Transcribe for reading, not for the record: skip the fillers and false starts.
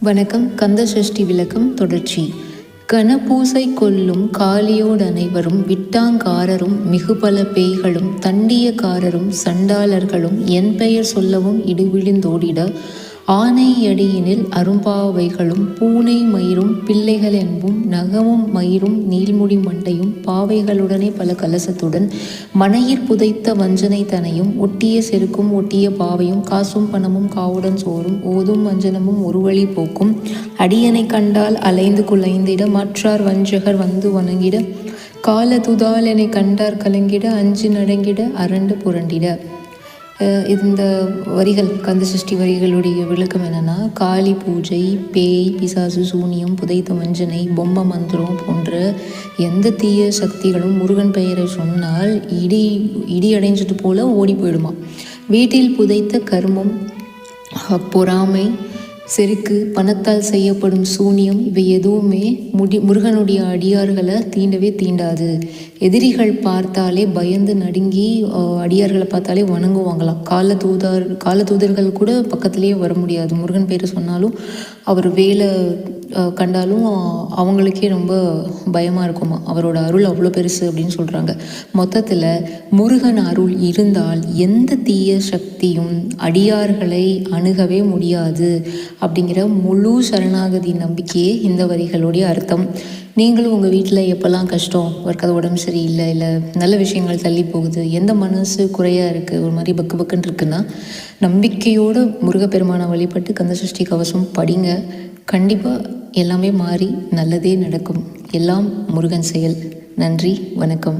வணக்கம். கந்தசஷ்டி விளக்கம் தொடர்ச்சி. கனபூசை கொல்லும் காளியோடனைவரும் விட்டாங்காரரும் மிகுபல பேய்களும் தண்டியக்காரரும் சண்டாளர்களும் என் பெயர் சொல்லவும் இடுவிழுந்தோடிட ஆனையடியினில் அரும்பாவைகளும் பூனை மயிரும் பிள்ளைகள் என்பும் நகமும் மயிரும் நீள்முடி மண்டையும் பாவைகளுடனே பல கலசத்துடன் மனையிற் புதைத்த வஞ்சனை தனையும் ஒட்டிய செருக்கும் ஒட்டிய பாவையும் காசும் பணமும் காவுடன் சோறும் ஓதும் வஞ்சனமும் ஒருவழி போக்கும் அடியனை கண்டால் அலைந்து குலைந்திட மற்றார் வஞ்சகர் வந்து வணங்கிட காலதுதால் என்னை கண்டார் கலங்கிட அஞ்சு நடங்கிட அரண்டு புரண்டிட. இந்த வரிகள் கந்தசஷ்டி வரிகளுடைய விளக்கம் என்னென்னா, காளி பூஜை, பேய், பிசாசு, சூனியம், புதைத்த வஞ்சனை, பொம்மை மந்திரம் போன்ற எந்த தீய சக்திகளும் முருகன் பெயரை சொன்னால் இடி அடைஞ்சிட்டு போல ஓடி போயிடுமா. வீட்டில் புதைத்த கர்மம், பொறாமை, செருக்கு, பணத்தால் செய்யப்படும் சூனியம் இவை எதுவுமே முருகனுடைய அடியார்களை தீண்டவே தீண்டாது. எதிரிகள் பார்த்தாலே பயந்து நடுங்கி அடியார்களை பார்த்தாலே வணங்குவாங்களாம். காலதூதர்கள் கூட பக்கத்துலேயே வர முடியாது. முருகன் பேரை சொன்னாலும் அவர் வேலை கண்டாலும் அவங்களுக்கே ரொம்ப பயமாக இருக்குமா. அவரோட அருள் அவ்வளோ பெருசு அப்படின்னு சொல்கிறாங்க. மொத்தத்தில் முருகன் அருள் இருந்தால் எந்த தீய சக்தியும் அடியார்களை அணுகவே முடியாது அப்படிங்கிற முழு சரணாகதி நம்பிக்கையே இந்த வரிகளுடைய அர்த்தம். நீங்களும் உங்கள் வீட்டில் எப்போல்லாம் கஷ்டம், ஒருக்கது உடம்பு சரியில்லை, இல்லை நல்ல விஷயங்கள் தள்ளி போகுது, எந்த மனசு குறையாக இருக்குது, ஒரு மாதிரி பக்கு பக்குன்னு இருக்குன்னா நம்பிக்கையோடு முருகப்பெருமானை வழிபட்டு கந்தசஷ்டி கவசம் படிங்க. கண்டிப்பாக எல்லாமே மாறி நல்லதே நடக்கும். எல்லாம் முருகன் செயல். நன்றி, வணக்கம்.